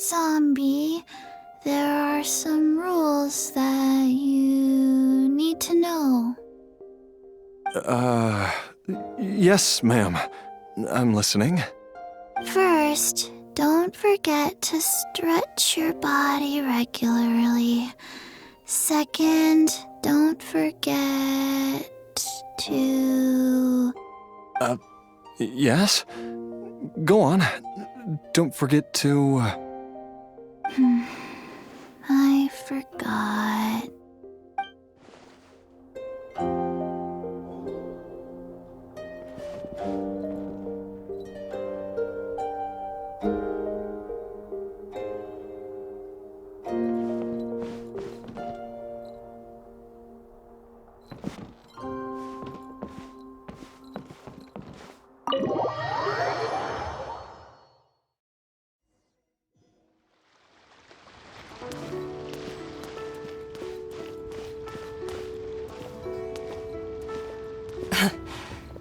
Zombie, there are some rules that you need to know. Yes, ma'am. I'm listening. First, don't forget to stretch your body regularly. Second, don't forget to... Yes? Go on. Don't forget to... I forgot.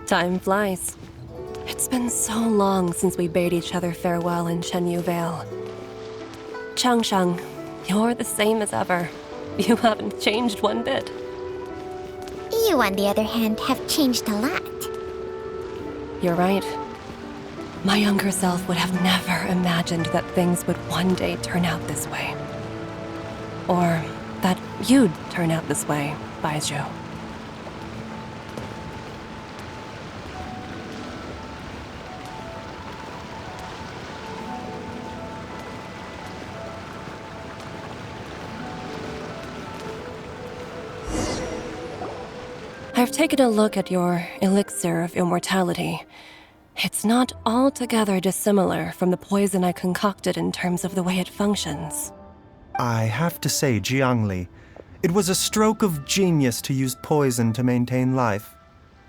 Time flies. It's been so long since we bade each other farewell in Shenyu Vale. Changsheng, you're the same as ever. You haven't changed one bit. You, on the other hand, have changed a lot. You're right. My younger self would have never imagined that things would one day turn out this way. Or that you'd turn out this way, Baizhu. I've taken a look at your elixir of immortality. It's not altogether dissimilar from the poison I concocted in terms of the way it functions. I have to say, Jiangli, it was a stroke of genius to use poison to maintain life.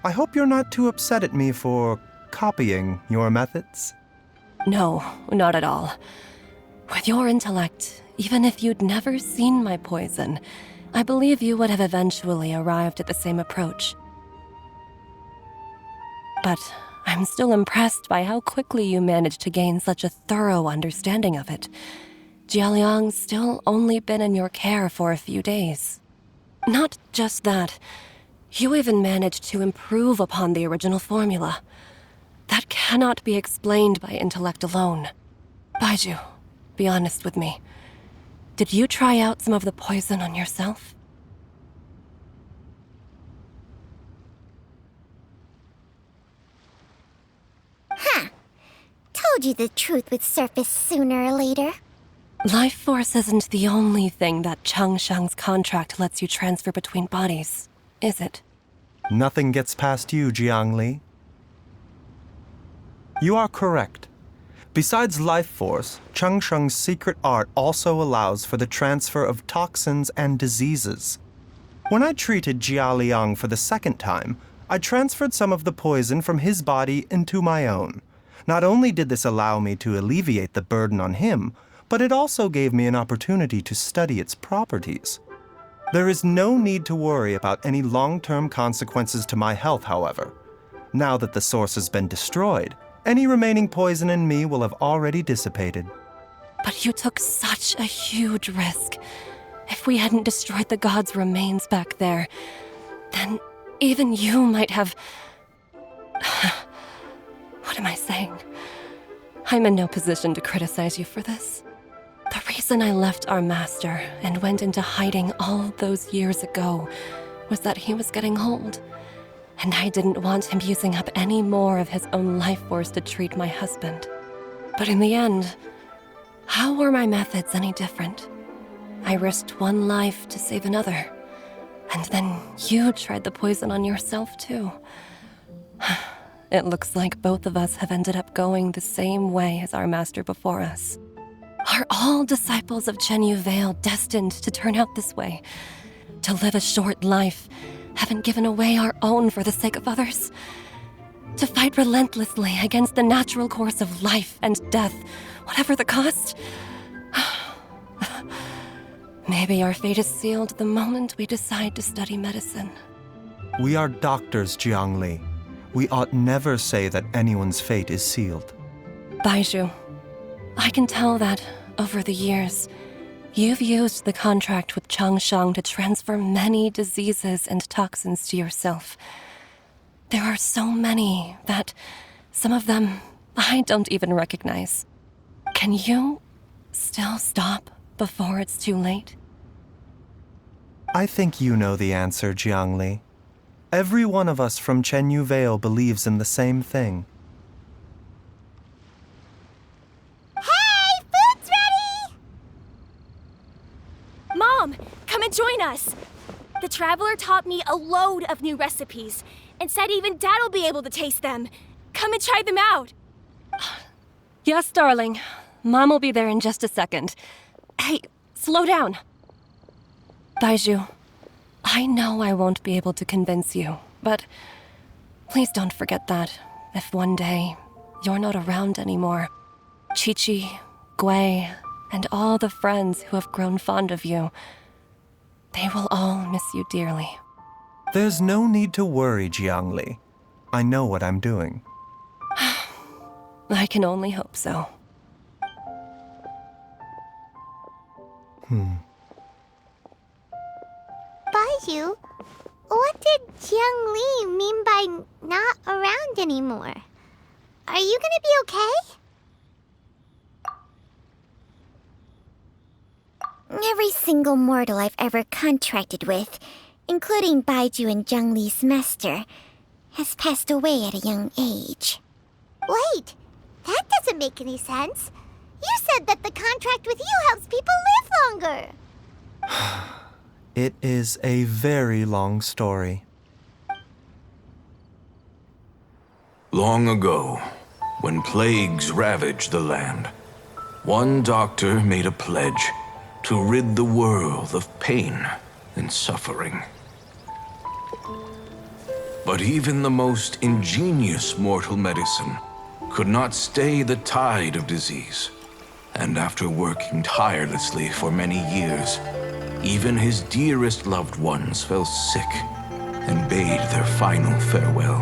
I hope you're not too upset at me for copying your methods. No, not at all. With your intellect, even if you'd never seen my poison, I believe you would have eventually arrived at the same approach. But I'm still impressed by how quickly you managed to gain such a thorough understanding of it. Jialiang's still only been in your care for a few days. Not just that, you even managed to improve upon the original formula. That cannot be explained by intellect alone. Baizhu, be honest with me. Did you try out some of the poison on yourself? Huh. Told you the truth would surface sooner or later. Life force isn't the only thing that Changsheng's contract lets you transfer between bodies, is it? Nothing gets past you, Jiangli. You are correct. Besides life force, Changsheng's secret art also allows for the transfer of toxins and diseases. When I treated Jia Liang for the second time, I transferred some of the poison from his body into my own. Not only did this allow me to alleviate the burden on him, but it also gave me an opportunity to study its properties. There is no need to worry about any long-term consequences to my health, however. Now that the source has been destroyed, any remaining poison in me will have already dissipated. But you took such a huge risk. If we hadn't destroyed the god's remains back there, then even you might have... What am I saying? I'm in no position to criticize you for this. The reason I left our master and went into hiding all those years ago was that he was getting old. And I didn't want him using up any more of his own life force to treat my husband. But in the end, how were my methods any different? I risked one life to save another. And then you tried the poison on yourself too. It looks like both of us have ended up going the same way as our master before us. Are all disciples of Shenyu Vale destined to turn out this way? To live a short life, haven't given away our own for the sake of others? To fight relentlessly against the natural course of life and death, whatever the cost? Maybe our fate is sealed the moment we decide to study medicine. We are doctors, Jiangli. We ought never say that anyone's fate is sealed. Baizhu, I can tell that over the years, you've used the contract with Changsheng to transfer many diseases and toxins to yourself. There are so many that some of them I don't even recognize. Can you still stop before it's too late? I think you know the answer, Jiangli. Every one of us from Chenyu Vale believes in the same thing. Hey, food's ready! Mom, come and join us. The Traveler taught me a load of new recipes and said even Dad'll be able to taste them. Come and try them out. Yes, darling. Mom will be there in just a second. Hey, slow down. Baiju, I know I won't be able to convince you, but please don't forget that if one day you're not around anymore, Chi-Chi, Gui, and all the friends who have grown fond of you, they will all miss you dearly. There's no need to worry, Jiangli. I know what I'm doing. I can only hope so. Baiju, what did Jiang Li mean by not around anymore? Are you gonna be okay? Every single mortal I've ever contracted with, including Baiju and Jiang Li's master, has passed away at a young age. Wait, that doesn't make any sense. You said that the contract with you helps people live longer. It is a very long story. Long ago, when plagues ravaged the land, one doctor made a pledge to rid the world of pain and suffering. But even the most ingenious mortal medicine could not stay the tide of disease. And after working tirelessly for many years, even his dearest loved ones fell sick and bade their final farewell.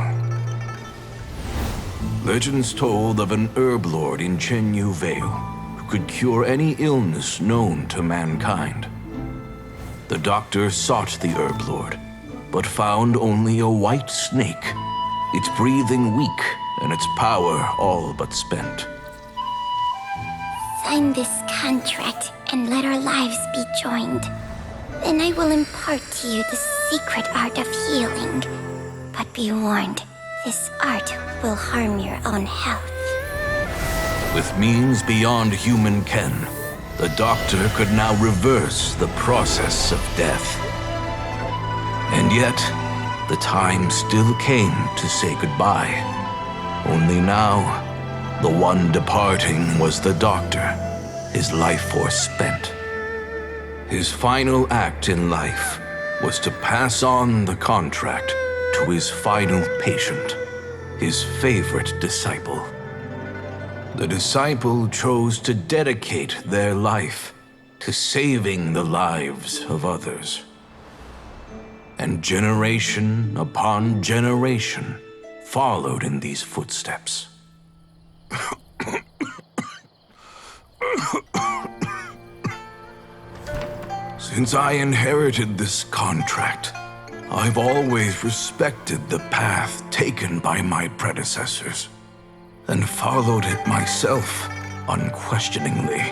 Legends told of an herb lord in Chenyu Vale who could cure any illness known to mankind. The doctor sought the herb lord, but found only a white snake, its breathing weak and its power all but spent. Sign this contract and let our lives be joined. Then I will impart to you the secret art of healing. But be warned, this art will harm your own health. With means beyond human ken, the doctor could now reverse the process of death. And yet, the time still came to say goodbye. Only now, the one departing was the doctor, his life force spent. His final act in life was to pass on the contract to his final patient, his favorite disciple. The disciple chose to dedicate their life to saving the lives of others. And generation upon generation followed in these footsteps. Since I inherited this contract, I've always respected the path taken by my predecessors and followed it myself unquestioningly.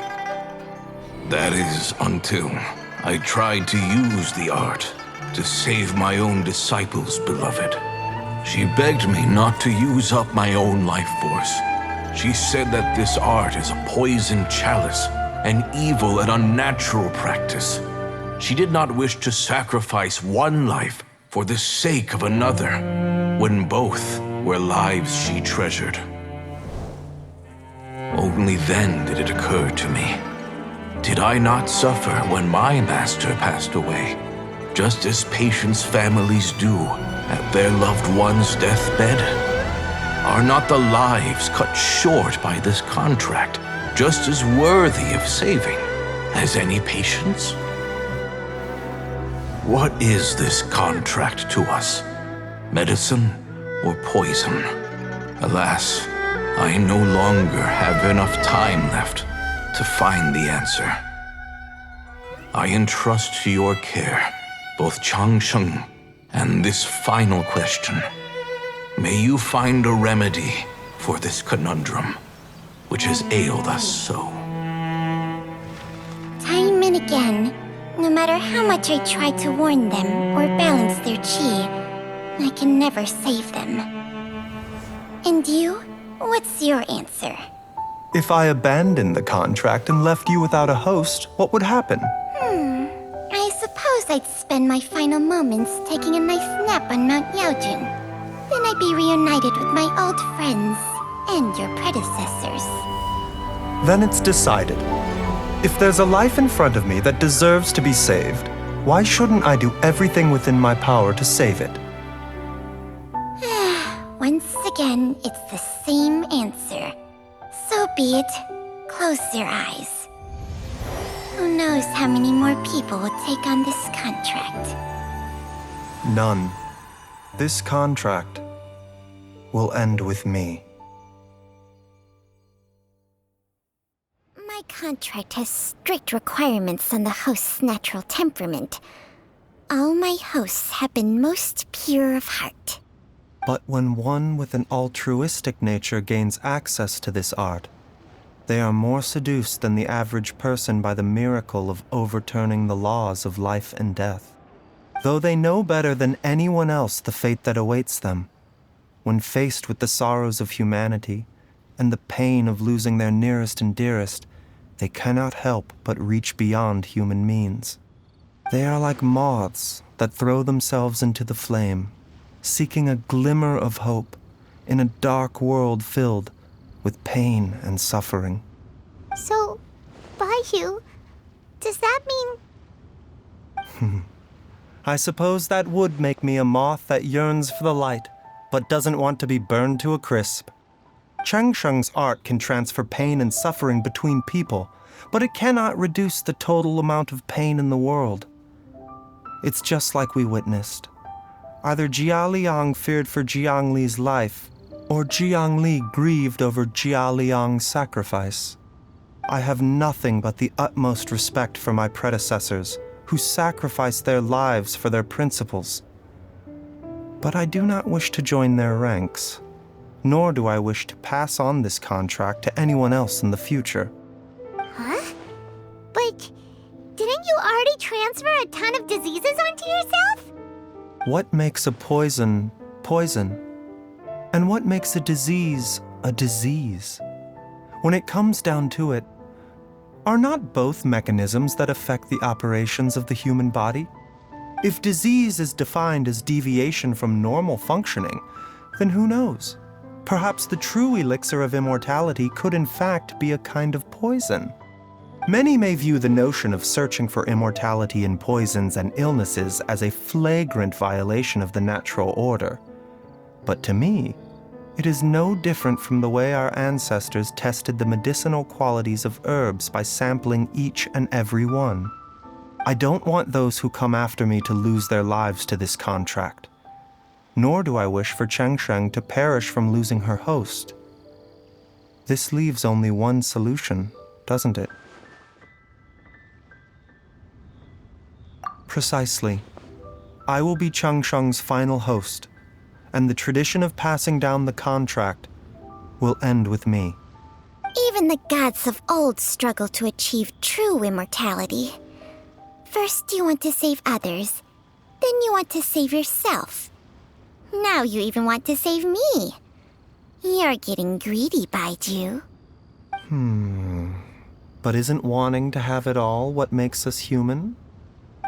That is until I tried to use the art to save my own disciple's beloved. She begged me not to use up my own life force. She said that this art is a poisoned chalice, an evil and unnatural practice. She did not wish to sacrifice one life for the sake of another, when both were lives she treasured. Only then did it occur to me. Did I not suffer when my master passed away, just as patients' families do at their loved one's deathbed? Are not the lives cut short by this contract just as worthy of saving as any patients? What is this contract to us? Medicine or poison? Alas, I no longer have enough time left to find the answer. I entrust to your care both Changsheng and this final question. May you find a remedy for this conundrum, which has ailed us so. Time and again, no matter how much I try to warn them or balance their chi, I can never save them. And you? What's your answer? If I abandoned the contract and left you without a host, what would happen? I suppose I'd spend my final moments taking a nice nap on Mount Yaojun. Then I'd be reunited with my old friends and your predecessors. Then it's decided. If there's a life in front of me that deserves to be saved, why shouldn't I do everything within my power to save it? Once again, it's the same answer. So be it. Close your eyes. Who knows how many more people will take on this contract? None. This contract will end with me. My contract has strict requirements on the host's natural temperament. All my hosts have been most pure of heart. But when one with an altruistic nature gains access to this art, they are more seduced than the average person by the miracle of overturning the laws of life and death. Though they know better than anyone else the fate that awaits them, when faced with the sorrows of humanity and the pain of losing their nearest and dearest, they cannot help but reach beyond human means. They are like moths that throw themselves into the flame, seeking a glimmer of hope in a dark world filled with pain and suffering. So, Baiyu, does that mean... I suppose that would make me a moth that yearns for the light, but doesn't want to be burned to a crisp. Changsheng's art can transfer pain and suffering between people, but it cannot reduce the total amount of pain in the world. It's just like we witnessed. Either Jia Liang feared for Jiang Li's life, or Jiang Li grieved over Jia Liang's sacrifice. I have nothing but the utmost respect for my predecessors, who sacrificed their lives for their principles. But I do not wish to join their ranks, nor do I wish to pass on this contract to anyone else in the future. Huh? But didn't you already transfer a ton of diseases onto yourself? What makes a poison, poison? And what makes a disease a disease? When it comes down to it, are not both mechanisms that affect the operations of the human body? If disease is defined as deviation from normal functioning, then who knows? Perhaps the true elixir of immortality could in fact be a kind of poison. Many may view the notion of searching for immortality in poisons and illnesses as a flagrant violation of the natural order. But to me, it is no different from the way our ancestors tested the medicinal qualities of herbs by sampling each and every one. I don't want those who come after me to lose their lives to this contract. Nor do I wish for Changsheng to perish from losing her host. This leaves only one solution, doesn't it? Precisely. I will be Changsheng's final host, and the tradition of passing down the contract will end with me. Even the gods of old struggle to achieve true immortality. First you want to save others, then you want to save yourself. Now you even want to save me. You're getting greedy, Baiju. But isn't wanting to have it all what makes us human?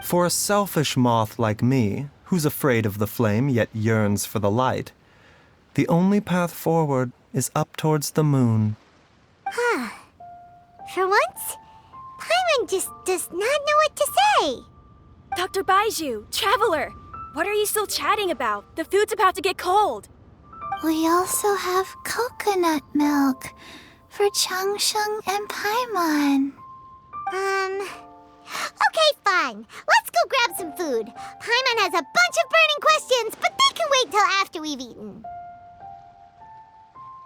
For a selfish moth like me, who's afraid of the flame yet yearns for the light, the only path forward is up towards the moon. For once, Paimon just does not know what to say. Dr. Baiju, Traveler, what are you still chatting about? The food's about to get cold. We also have coconut milk for Changsheng and Paimon. Okay, fine. Let's go grab some food. Paimon has a bunch of burning questions, but they can wait till after we've eaten.